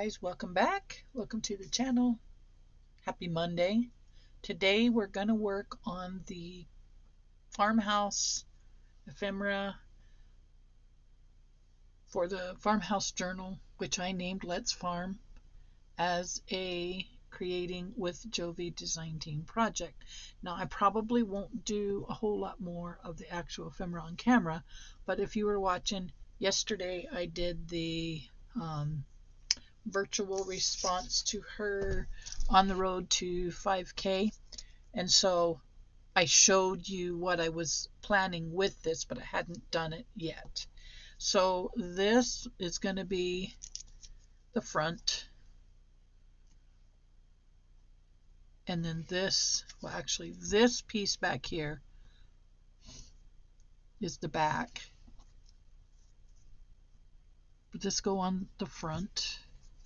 guys, welcome back. Welcome to the channel. Happy Monday. Today we're going to work on the farmhouse ephemera for the farmhouse journal, which I named Let's Farm as a Creating with Jovi design team project. Now I probably won't do a whole lot more of the actual ephemera on camera, but if you were watching yesterday, I did the virtual response to her on the road to 5K, and so I showed you what I was planning with this, but I hadn't done it yet. So this is going to be the front, and then this, well actually this piece back here is the back, but this go on the front.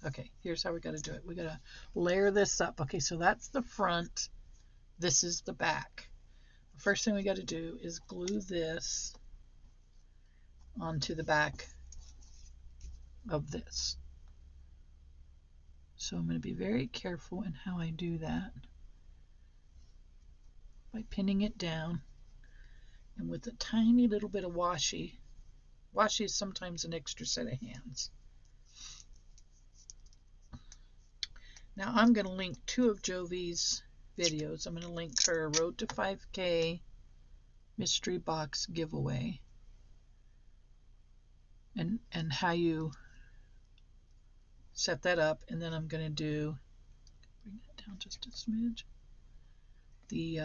Okay, here's how we got to do it. We got to layer this up. Okay, so that's the front, this is the back. The first thing we got to do is glue this onto the back of this. So I'm going to be very careful in how I do that by pinning it down, and with a tiny little bit of washi. Washi is sometimes an extra set of hands. Now I'm going to link two of Jovi's videos. I'm going to link her Road to 5K mystery box giveaway and how you set that up, and then I'm going to do, bring that down just a smidge, the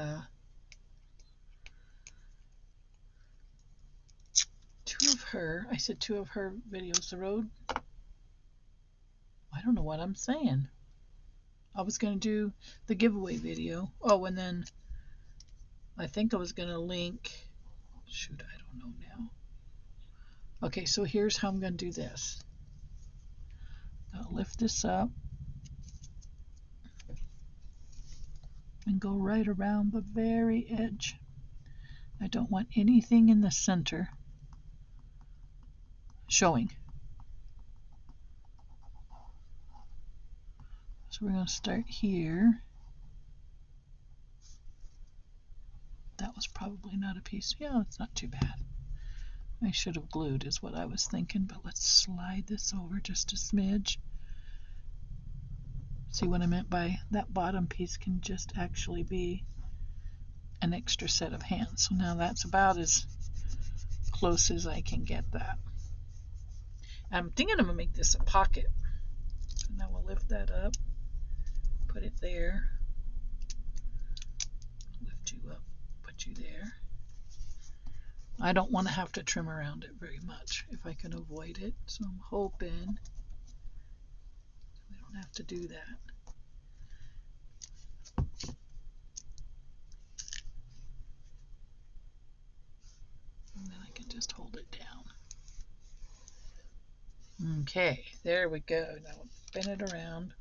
two of her videos. The road, I don't know what I'm saying. I was going to do the giveaway video. Oh, and then I think I was going to link, shoot, I don't know now. Okay, so here's how I'm going to do this. I'll lift this up and go right around the very edge. I don't want anything in the center showing. So we're going to start here. That was probably not a piece. Yeah, it's not too bad. I should have glued is what I was thinking, but let's slide this over just a smidge. See what I meant by that bottom piece can just actually be an extra set of hands. So now that's about as close as I can get that. I'm thinking I'm going to make this a pocket. So now we'll lift that up, put it there, lift you up, put you there. I don't want to have to trim around it very much if I can avoid it, so I'm hoping we don't have to do that. And then I can just hold it down. Okay, there we go. Now we'll spin it around,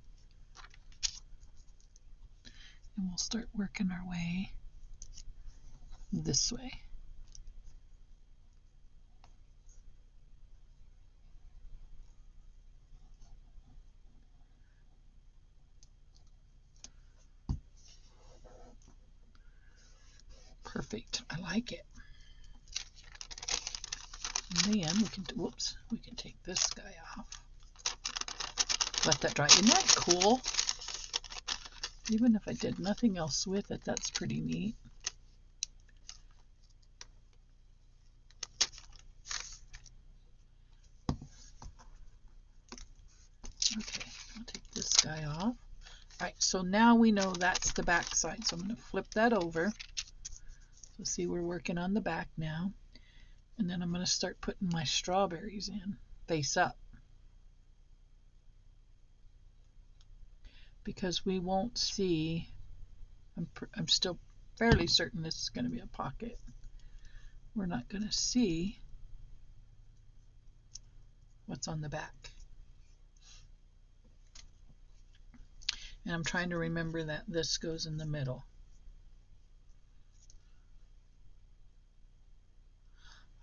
and we'll start working our way this way. Perfect. I like it. And then we can, whoops, we can take this guy off. Let that dry. Isn't that cool? Even if I did nothing else with it, that's pretty neat. Okay, I'll take this guy off. Alright, so now we know that's the back side. So I'm going to flip that over. So see, we're working on the back now. And then I'm going to start putting my strawberries in, face up. Because we won't see, I'm still fairly certain this is going to be a pocket. We're not going to see what's on the back. And I'm trying to remember that this goes in the middle.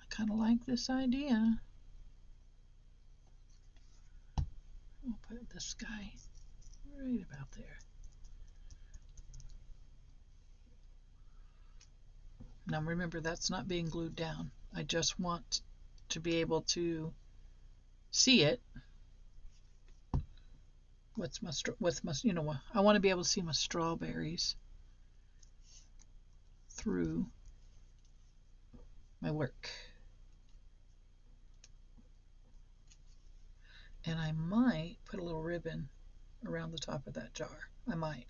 I kind of like this idea. We'll put put this guy right about there. Now remember, that's not being glued down. I just want to be able to see it. I want to be able to see my strawberries through my work. And I might put a little ribbon around the top of that jar. I might.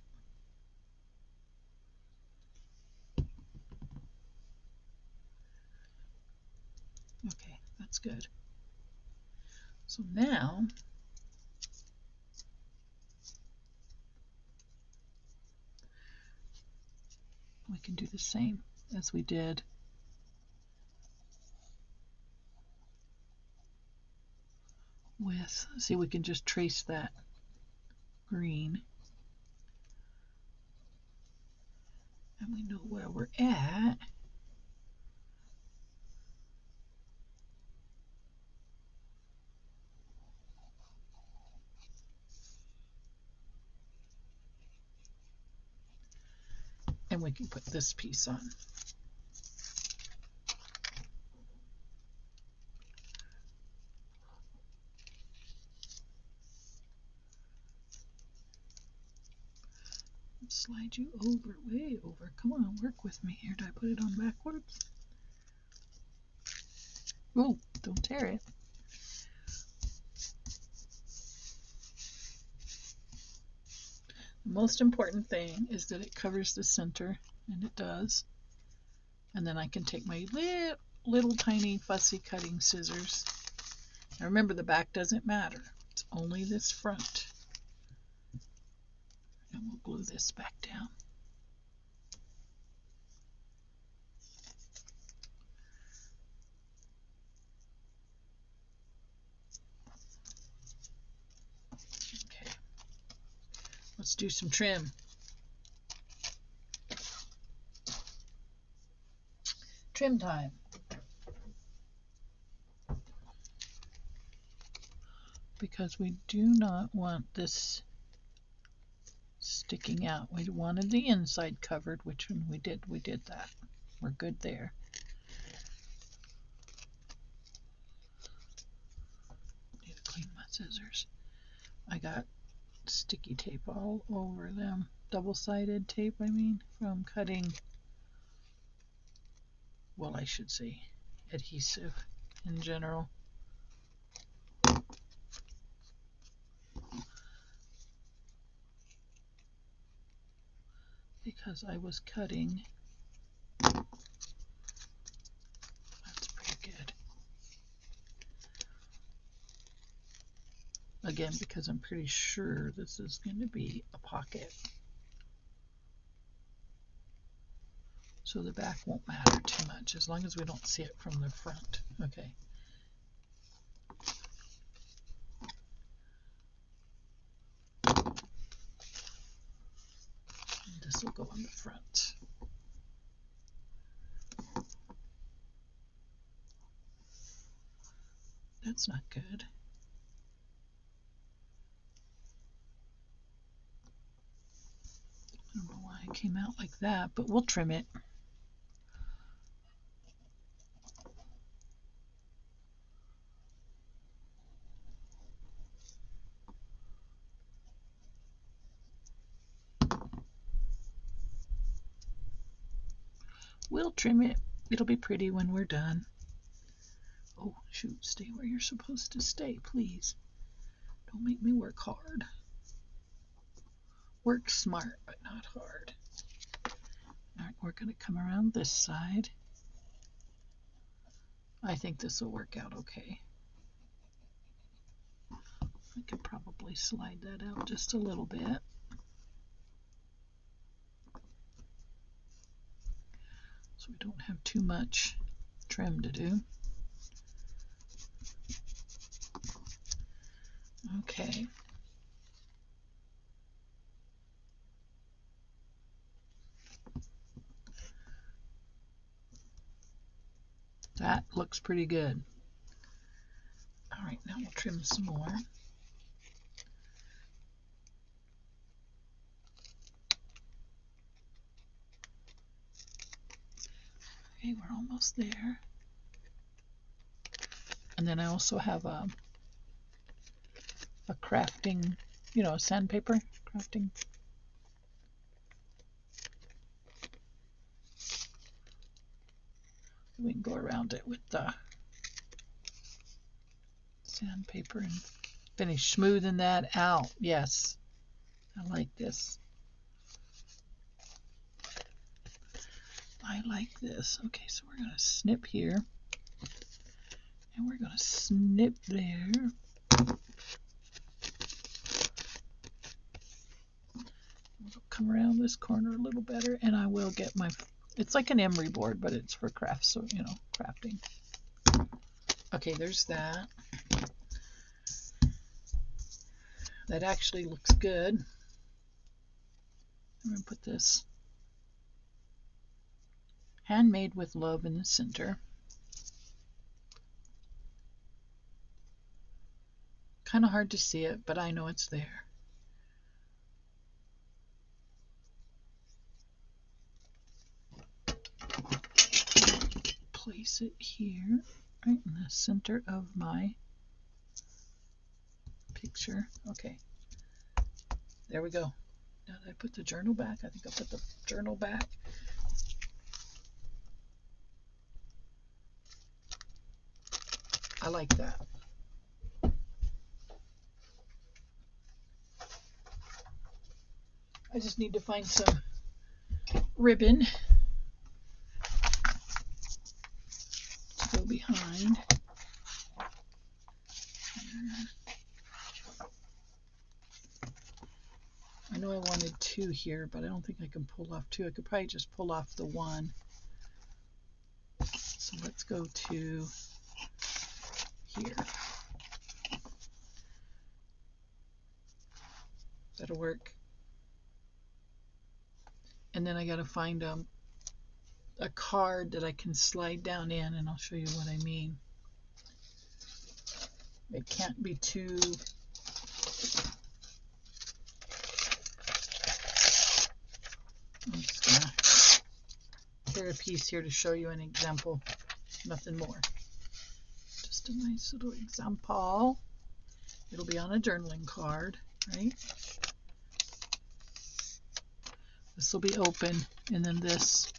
Okay, that's good. So now we can do the same as we did with, see, we can just trace that green. And we know where we're at. And we can put this piece on. Slide you over, way over. Come on, work with me here. Did I put it on backwards? Oh, don't tear it. The most important thing is that it covers the center, and it does. And then I can take my little tiny fussy cutting scissors. Now remember, the back doesn't matter. It's only this front. And we'll glue this back down. Okay. Let's do some trim. Trim time. Because we do not want this sticking out. We wanted the inside covered, which one we did that. We're good there. Need to clean my scissors. I got sticky tape all over them. Double-sided tape, I mean, from cutting, well, I should say adhesive in general. Because I was cutting. That's pretty good. Again, because I'm pretty sure this is going to be a pocket. So the back won't matter too much as long as we don't see it from the front. Okay. And this will go on the front. That's not good. I don't know why it came out like that, but we'll trim it. We'll trim it. It'll be pretty when we're done. Oh, shoot, stay where you're supposed to stay, please. Don't make me work hard. Work smart, but not hard. All right, we're going to come around this side. I think this will work out okay. I could probably slide that out just a little bit. So we don't have too much trim to do. Okay. That looks pretty good. All right, now we'll trim some more. Okay, we're almost there. And then I also have a crafting, sandpaper crafting. We can go around it with the sandpaper and finish smoothing that out. Yes, I like this. I like this. Okay, so we're going to snip here. And we're going to snip there. We'll come around this corner a little better, and I will get my, it's like an emery board, but it's for crafts, so, crafting. Okay, there's that. That actually looks good. I'm going to put this handmade with love in the center. Kind of hard to see it, but I know it's there. Place it here, right in the center of my picture. Okay, there we go. Now did I put the journal back? I think I put the journal back. I like that. I just need to find some ribbon to go behind. I know I wanted 2 here, but I don't think I can pull off 2. I could probably just pull off the 1. So let's go to here. That'll work. And then I got to find a card that I can slide down in, and I'll show you what I mean. It can't be too I'm just gonna tear a piece here to show you an example. Nothing more. Just a nice little example. It'll be on a journaling card, right? This will be open, and then this,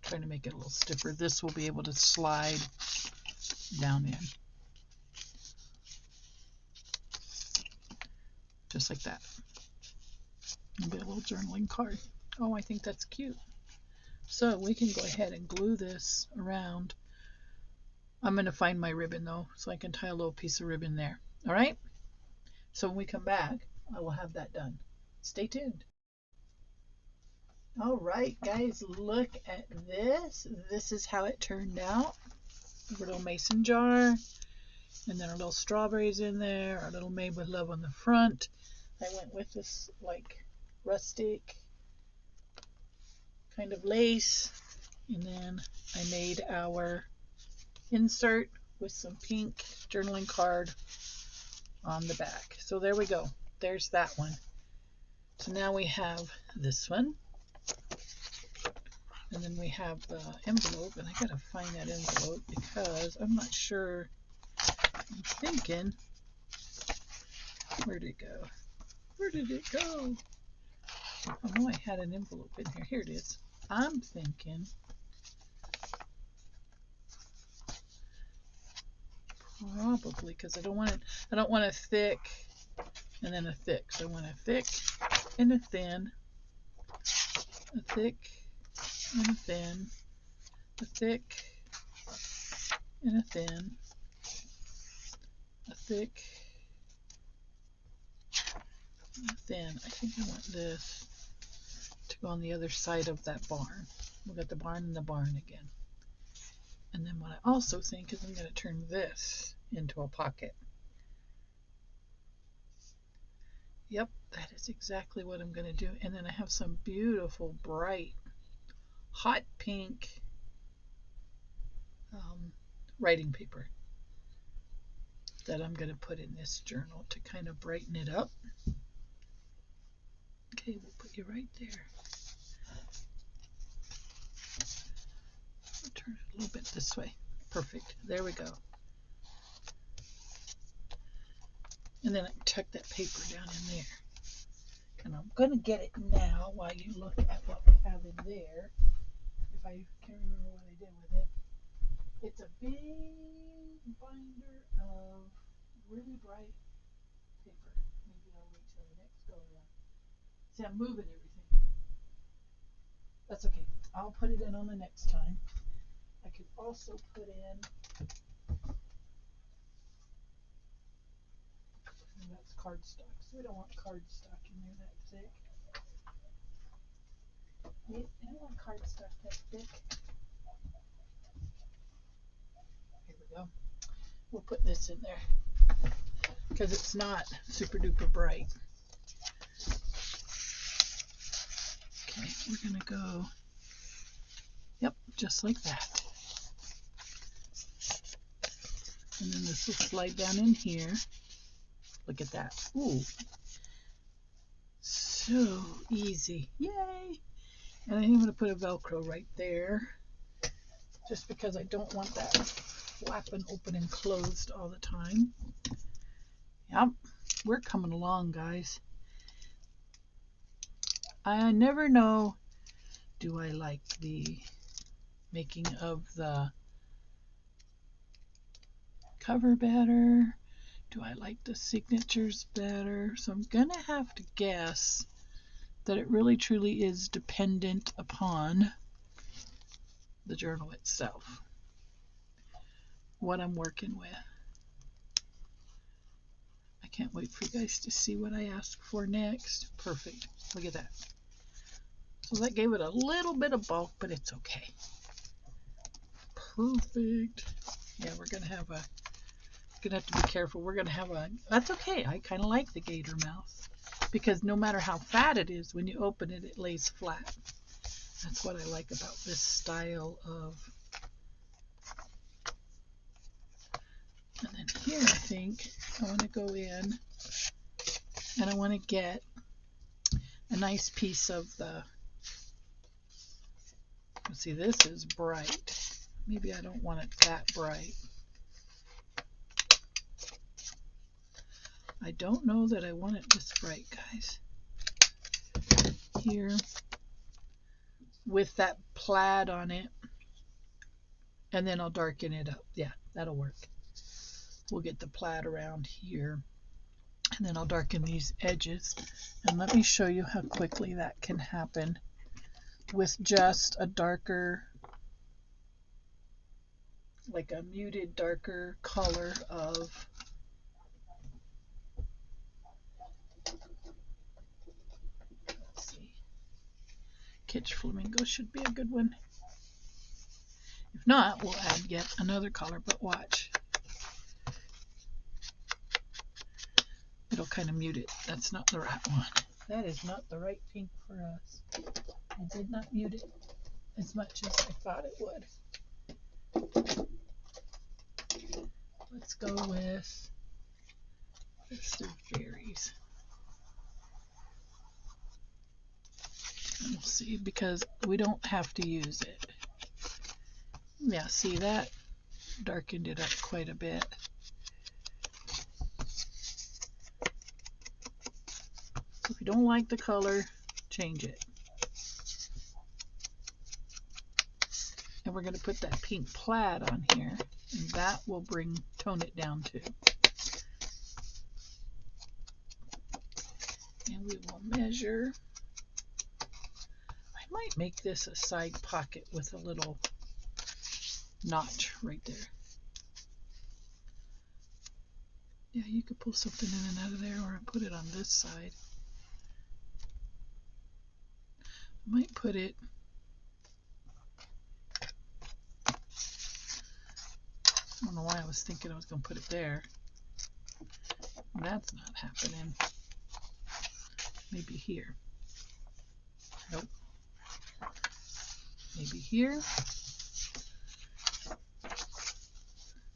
trying to make it a little stiffer, this will be able to slide down in. Just like that. It'll be a little journaling card. Oh, I think that's cute. So we can go ahead and glue this around. I'm going to find my ribbon though, so I can tie a little piece of ribbon there. All right? So when we come back, I will have that done. Stay tuned. All right, guys, look at this. This is how it turned out. A little mason jar, and then our little strawberries in there, our little made with love on the front. I went with this like rustic kind of lace, and then I made our insert with some pink journaling card on the back. So there we go. There's that one. So now we have this one. And then we have the envelope, and I gotta find that envelope because I'm not sure. I'm thinking, where did it go? Where did it go? I know I had an envelope in here. Here it is. I'm thinking probably because I don't want a thick and then a thick. So I want a thick and a thin, a thick and a thin, a thick and a thin, a thick and a thin. I think I want this to go on the other side of that barn. We've got the barn and the barn again. And then what I also think is I'm going to turn this into a pocket. Yep, that is exactly what I'm going to do. And then I have some beautiful, bright, hot pink writing paper that I'm going to put in this journal to kind of brighten it up. Okay, we'll put you right there. Turn it a little bit this way. Perfect. There we go. And then I can tuck that paper down in there. And I'm going to get it now while you look at what we have in there. If I can't remember what I did with it. It's a big binder of really bright paper. Maybe I'll wait till the next go around. See, I'm moving everything. That's okay. I'll put it in on the next time. I could also put in, and that's cardstock, so we don't want cardstock in there that thick. I don't want cardstock that thick. Here we go. We'll put this in there because it's not super duper bright. Okay, we're gonna go, yep, just like that. And then this will slide down in here. Look at that. Ooh. So easy. Yay! And I'm going to put a Velcro right there. Just because I don't want that flapping open and closed all the time. Yep. We're coming along, guys. I never know, do I like the making of the cover better? Do I like the signatures better? So I'm going to have to guess that it really truly is dependent upon the journal itself. What I'm working with. I can't wait for you guys to see what I ask for next. Perfect. Look at that. So that gave it a little bit of bulk, but it's okay. Perfect. Yeah, we're going to have a, gonna have to be careful. We're gonna have a, that's okay. I kind of like the gator mouth because no matter how fat it is, when you open it, it lays flat. That's what I like about this style of. And then here, I think I want to go in and I want to get a nice piece of the. Let's see, this is bright. Maybe I don't want it that bright. I don't know that I want it this bright, guys. Here, with that plaid on it, and then I'll darken it up. Yeah, that'll work. We'll get the plaid around here, and then I'll darken these edges. And let me show you how quickly that can happen with just a darker, like a muted darker color of Kitsch Flamingo should be a good one. If not, we'll add yet another color, but watch. It'll kind of mute it. That's not the right one. That is not the right pink for us. I did not mute it as much as I thought it would. Let's go with this is berries. And we'll see, because we don't have to use it. Yeah, see, that darkened it up quite a bit. So if you don't like the color, change it. And we're going to put that pink plaid on here, and that will tone it down too. And we will measure. I might make this a side pocket with a little notch right there. Yeah, you could pull something in and out of there, or put it on this side. I might put it. I don't know why I was thinking I was going to put it there. That's not happening. Maybe here. Nope. Maybe here.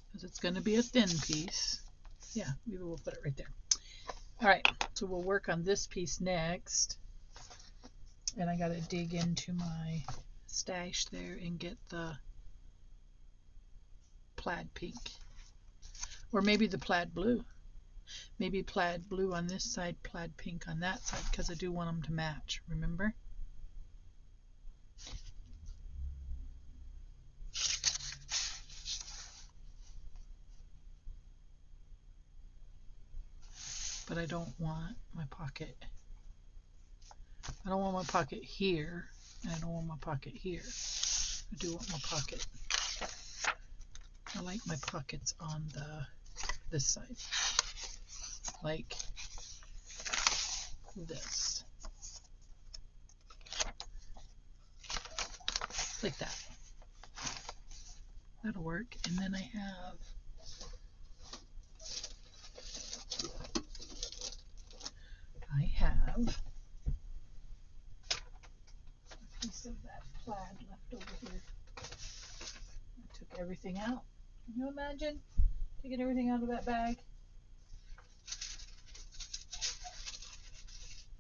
Because it's going to be a thin piece. Yeah, maybe we'll put it right there. All right, so we'll work on this piece next. And I got to dig into my stash there and get the plaid pink. Or maybe the plaid blue. Maybe plaid blue on this side, plaid pink on that side, because I do want them to match, remember? But I don't want my pocket. I don't want my pocket here, and I don't want my pocket here. I do want my pocket. I like my pockets on this side, like this, like that. That'll work. And then I have a piece of that plaid left over here. I took everything out. Can you imagine taking everything out of that bag?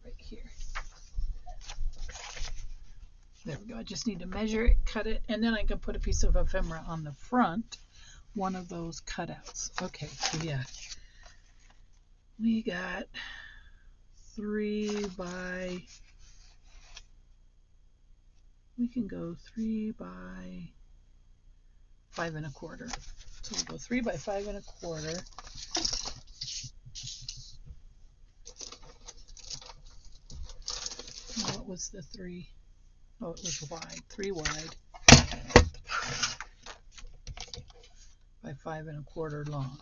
Right here. There we go. I just need to measure it, cut it, and then I can put a piece of ephemera on the front, one of those cutouts. Okay, so yeah, we got 3 by, we can go 3 by 5 1/4. So we'll go 3 by 5 1/4. What was the 3? Oh, it was wide, 3 wide by 5 1/4 long.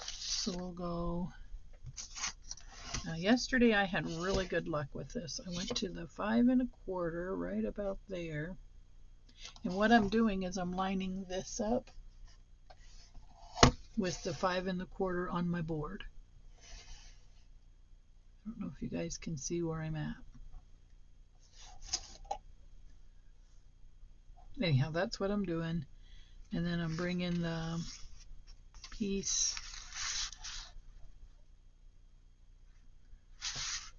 So we'll go. Now yesterday I had really good luck with this. I went to the 5 1/4 right about there. And what I'm doing is I'm lining this up with the 5 1/4 on my board. I don't know if you guys can see where I'm at. Anyhow, that's what I'm doing. And then I'm bringing the piece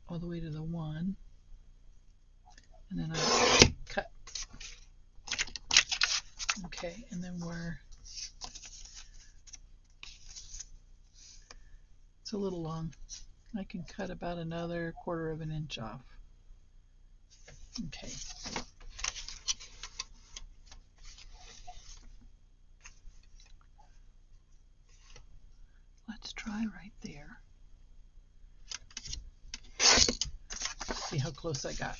all the way to the 1. And then I cut. Okay, and then it's a little long. I can cut about another 1/4 of an inch off. Okay. Let's try right there. See how close I got.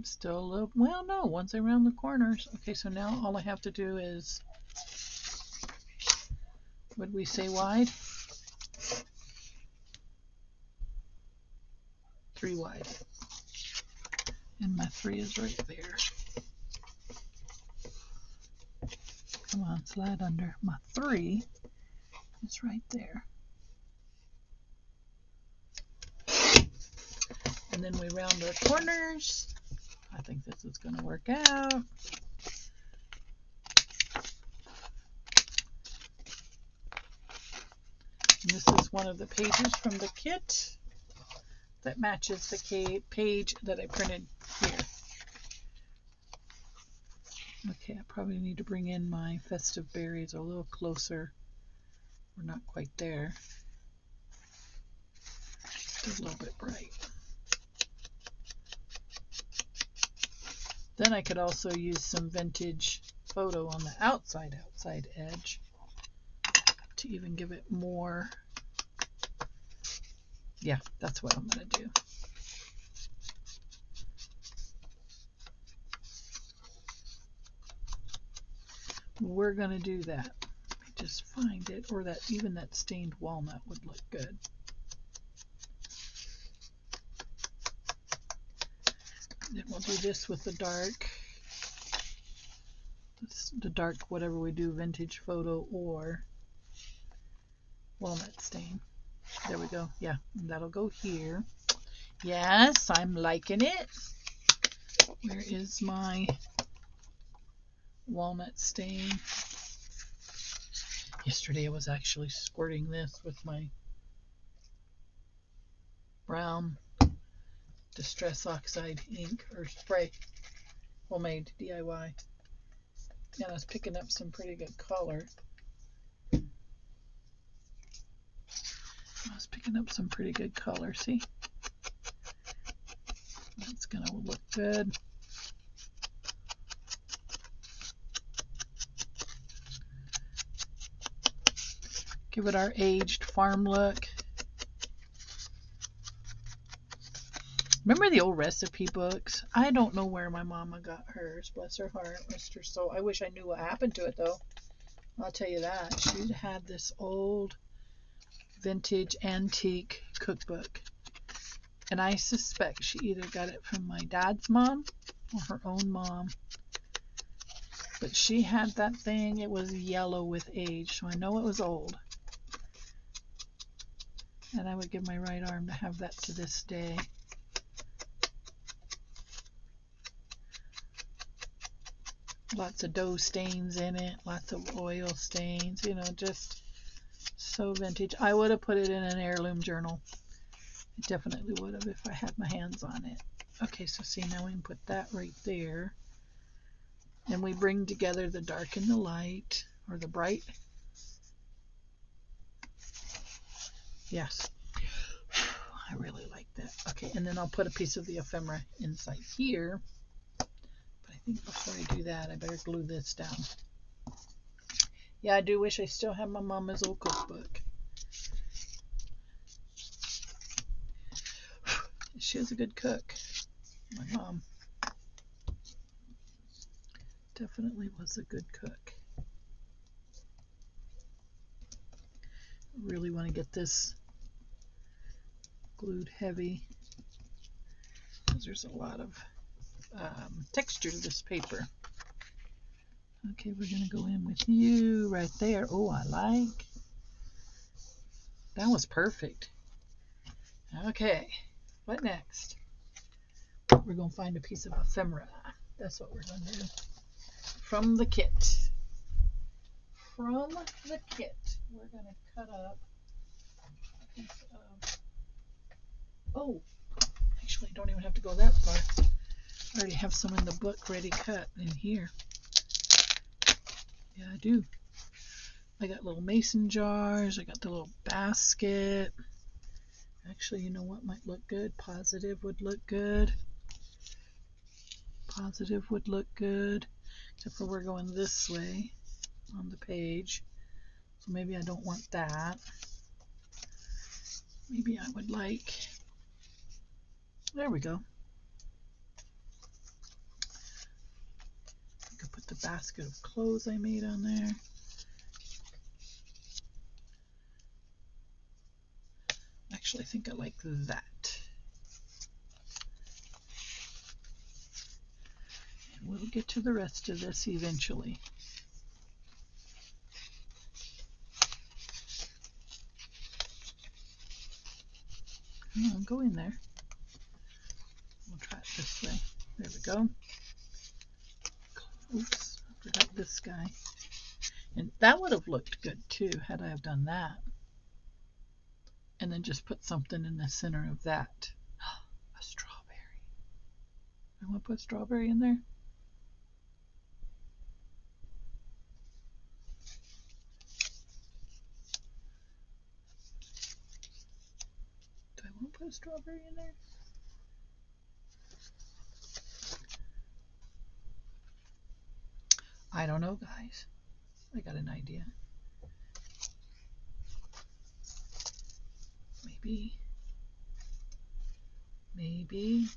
Still a little, well, no, once I round the corners. Okay, so now all I have to do is, what did we say wide? 3 wide. And my 3 is right there. Come on, slide under. My 3 is right there. And then we round our corners. I think this is going to work out. And this is one of the pages from the kit that matches the page that I printed here. Okay, I probably need to bring in my festive berries a little closer. We're not quite there. Still a little bit bright. Then I could also use some vintage photo on the outside edge to even give it more. Yeah, that's what I'm going to do. We're going to do that. Just find it, or that even that stained walnut would look good. Then we'll do this with the dark, whatever we do, vintage photo or walnut stain. There we go. Yeah, that'll go here. Yes, I'm liking it. Where is my walnut stain? Yesterday I was actually squirting this with my brown Distress Oxide ink or spray, homemade DIY. And I was picking up some pretty good color. See? That's going to look good. Give it our aged farm look. Remember the old recipe books? I don't know where my mama got hers. Bless her heart, rest her soul. I wish I knew what happened to it, though. I'll tell you that. She had this old vintage antique cookbook. And I suspect she either got it from my dad's mom or her own mom. But she had that thing. It was yellow with age, so I know it was old. And I would give my right arm to have that to this day. Lots of dough stains in it, lots of oil stains, you know, just so vintage. I would have put it in an heirloom journal. I definitely would have if I had my hands on it. Okay, so see, now we can put that right there. And we bring together the dark and the light, or the bright. Yes. I really like that. Okay, and then I'll put a piece of the ephemera inside here. But I think before I do that, I better glue this down. Yeah, I do wish I still had my mama's old cookbook. She was a good cook. My mom definitely was a good cook. Really want to get this glued heavy because there's a lot of texture to this paper. Okay, we're going to go in with you right there. Oh, I like. That was perfect. Okay, what next? We're going to find a piece of ephemera. That's what we're going to do. From the kit. From the kit, we're going to cut up a piece of... Oh, actually, I don't even have to go that far. I already have some in the book ready cut in here. Yeah, I do. I got little mason jars. I got the little basket. Actually, you know what might look good? Positive would look good. Positive would look good. Except for we're going this way on the page. So maybe I don't want that. Maybe I would like... There we go. I could put the basket of clothes I made on there. Actually, I think I like that. And we'll get to the rest of this eventually. Come on, go in there. We'll try it this way. There we go. Oops, I forgot this guy. And that would have looked good too had I have done that. And then just put something in the center of that. A strawberry. I want to put strawberry in there. Do I want to put a strawberry in there? I don't know, guys. I got an idea. Maybe. Maybe.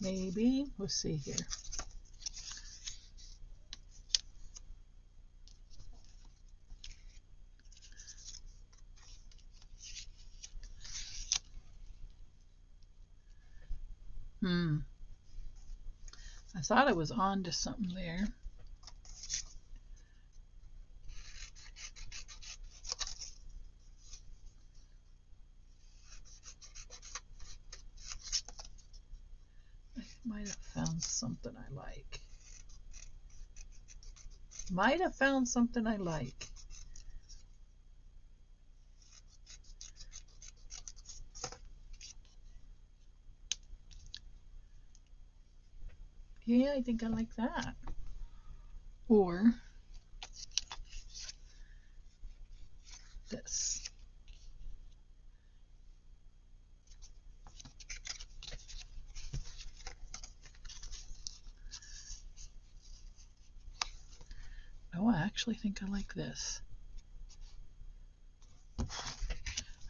Maybe. Let's see here. I thought I was on to something there. I might have found something I like. Might have found something I like. Yeah, I think I like that. Or this. Oh, I actually think I like this.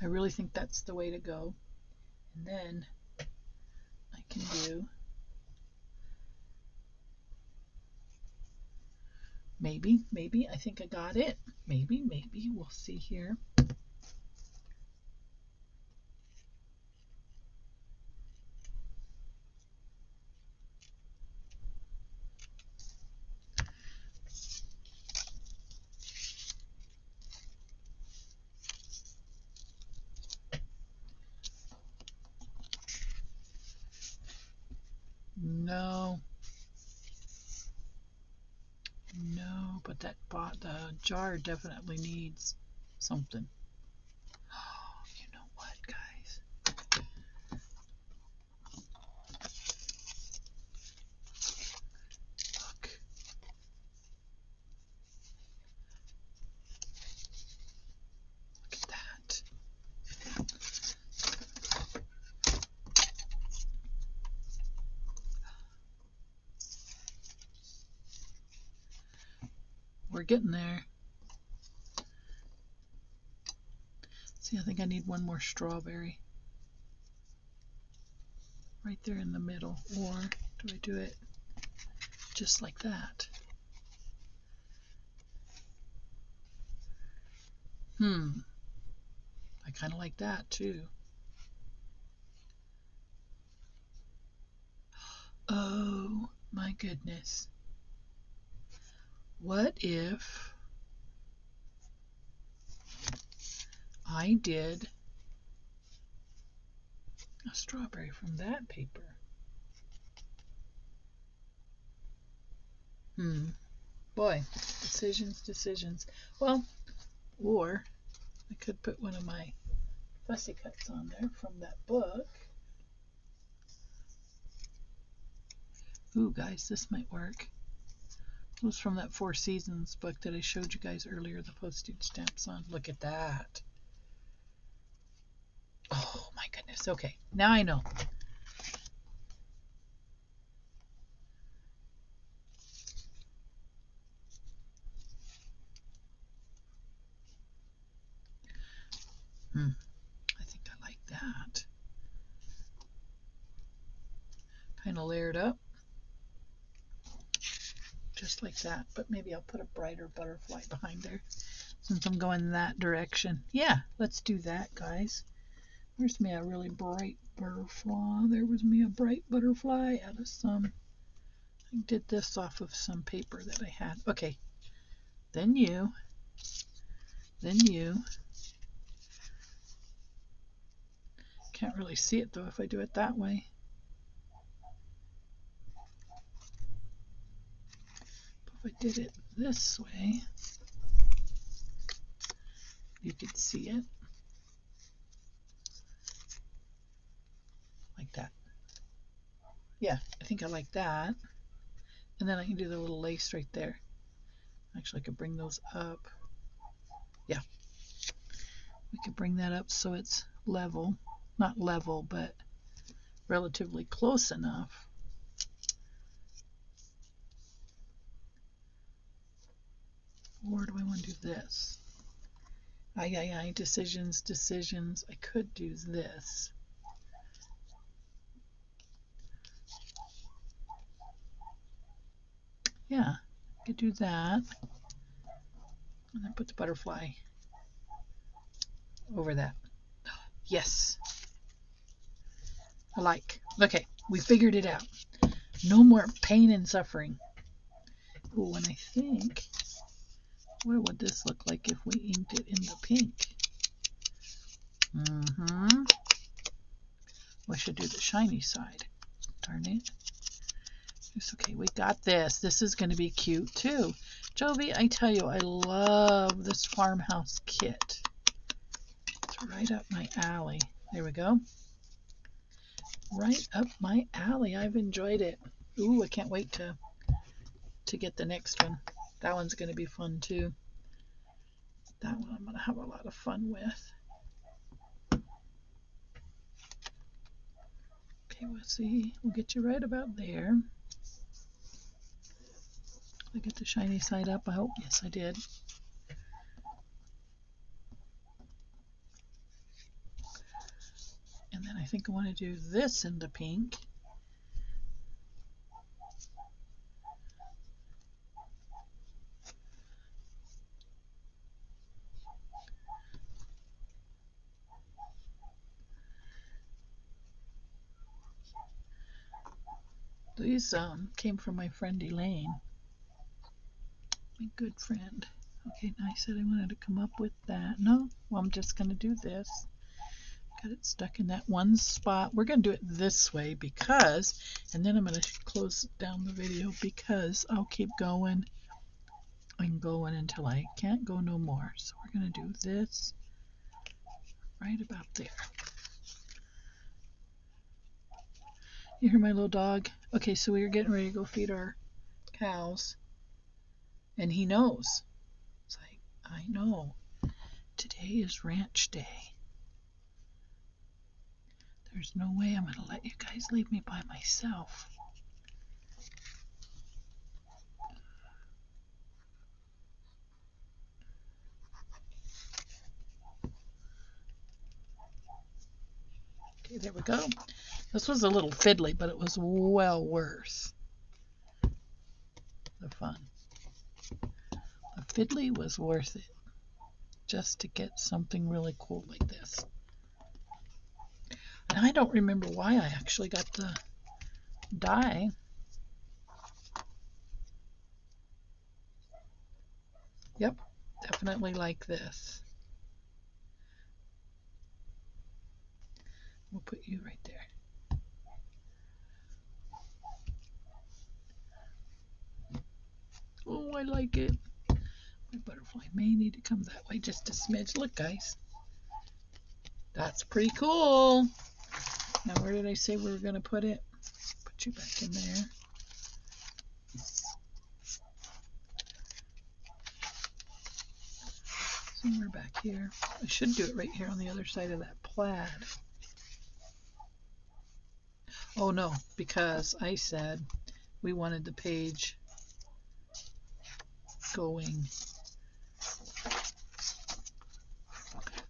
I really think that's the way to go. And then I can do maybe, I think I got it. Maybe, we'll see here. No, but the jar definitely needs something. You know what, guys? Look. Look at that. We're getting there. See, I think I need one more strawberry. Right there in the middle. Or do I do it just like that? I kind of like that too. Oh my goodness. What if I did a strawberry from that paper? Boy, decisions. Well, or I could put one of my fussy cuts on there from that book. Ooh, guys, this might work. It was from that Four Seasons book that I showed you guys earlier, the postage stamps on. Look at that. Oh my goodness. Okay, now I know. I think I like that. Kind of layered up. Just like that, but maybe I'll put a brighter butterfly behind there since I'm going that direction. Yeah, let's do that, guys. Where's me a really bright butterfly? There was me a bright butterfly out of some. I did this off of some paper that I had. Okay, then you. Can't really see it though if I do it that way. But if I did it this way, you could see it. Like that. Yeah, I think I like that. And then I can do the little lace right there. Actually, I could bring those up. Yeah. We could bring that up so it's level. Not level, but relatively close enough. Or do I want to do this? Decisions. I could do this. Yeah, I could do that. And then put the butterfly over that. Yes. I like. Okay, we figured it out. No more pain and suffering. Oh, and I think, what would this look like if we inked it in the pink? Well, I should do the shiny side. Darn it. It's okay, we got this. This is going to be cute too. Jovi, I tell you, I love this farmhouse kit. It's right up my alley. There we go. Right up my alley. I've enjoyed it. Ooh, I can't wait to get the next one. That one's going to be fun too. That one I'm going to have a lot of fun with. Okay, we'll see. We'll get you right about there. Did I get the shiny side up? I hope. Yes, I did. And then I think I want to do this in the pink. These came from my friend Elaine, my good friend. Okay, now I said I wanted to come up with that. No, well, I'm just going to do this. Got it stuck in that one spot. We're going to do it this way because, and then I'm going to close down the video because I'll keep going and going until I can't go no more. So we're going to do this right about there. You hear my little dog? Okay, so we are getting ready to go feed our cows. And he knows. It's like, I know. Today is ranch day. There's no way I'm going to let you guys leave me by myself. Okay, there we go. This was a little fiddly, but it was well worth the fun. The fiddly was worth it just to get something really cool like this. And I don't remember why I actually got the die. Yep, definitely like this. We'll put you right there. Oh, I like it. My butterfly may need to come that way just a smidge. Look, guys. That's pretty cool. Now, where did I say we were going to put it? Put you back in there. Somewhere back here. I should do it right here on the other side of that plaid. Oh no, because I said we wanted the page going.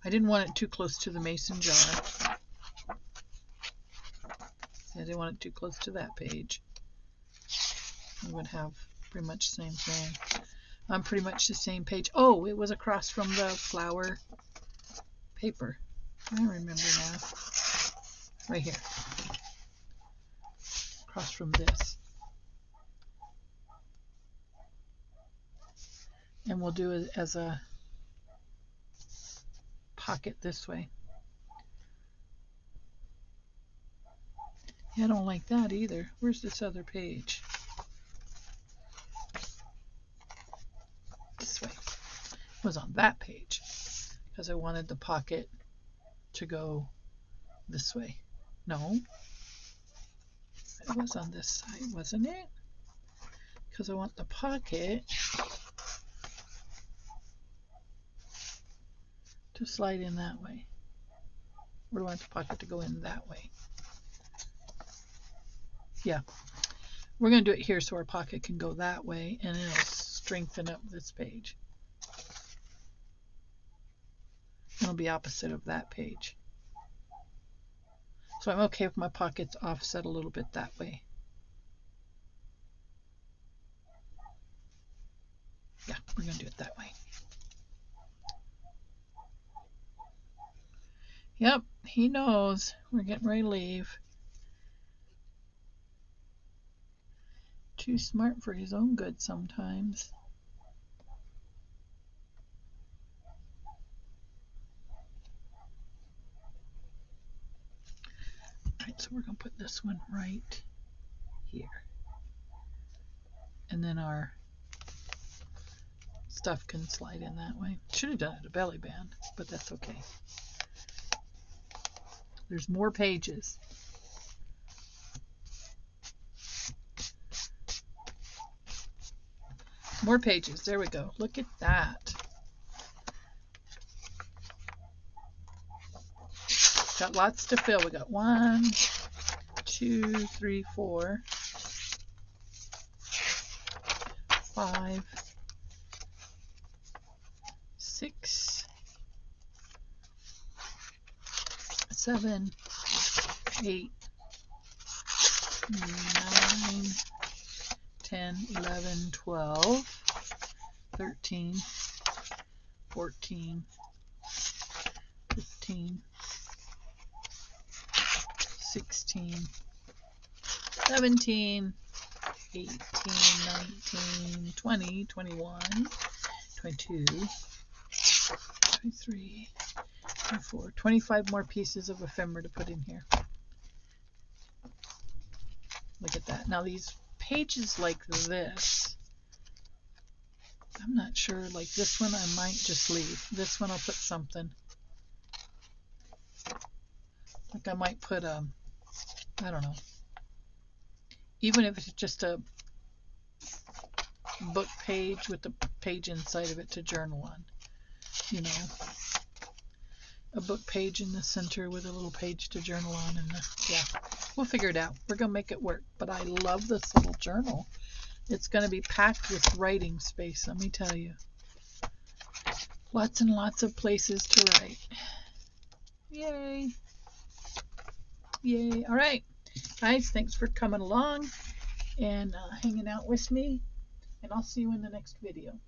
I didn't want it too close to the mason jar. I didn't want it too close to that page. We would have pretty much the same thing. Pretty much the same page. Oh, it was across from the flower paper. I remember now. Right here. Across from this. And we'll do it as a pocket this way. Yeah, I don't like that either. Where's this other page? This way. It was on that page because I wanted the pocket to go this way. No, it was on this side, wasn't it? Because I want the pocket to slide in that way. Or do I want the pocket to go in that way? Yeah, we're going to do it here so our pocket can go that way and it'll strengthen up this page. It'll be opposite of that page. So I'm okay if my pocket's offset a little bit that way. Yeah, we're going to do it that way. Yep, he knows. We're getting ready to leave. Too smart for his own good sometimes. Alright, so we're going to put this one right here. And then our stuff can slide in that way. Should have done it a belly band, but that's okay. There's more pages. More pages. There we go. Look at that. Got lots to fill. We got 1, 2, 3, 4, 5, 6, 7, 8, 9, 10, 11, 12, 13, 14, 15, 16, 17, 18, 19, 20, 21, 22, 23, 24, 25 more pieces of ephemera to put in here. Look at that. Now these pages like this, I'm not sure, like this one I might just leave. This one I'll put something. Like I might put I don't know, even if it's just a book page with the page inside of it to journal on, you know, a book page in the center with a little page to journal on, and yeah, we'll figure it out. We're gonna make it work. But I love this little journal. It's gonna be packed with writing space, let me tell you. Lots and lots of places to write. Yay. Yay. All right, guys, thanks for coming along and hanging out with me, and I'll see you in the next video.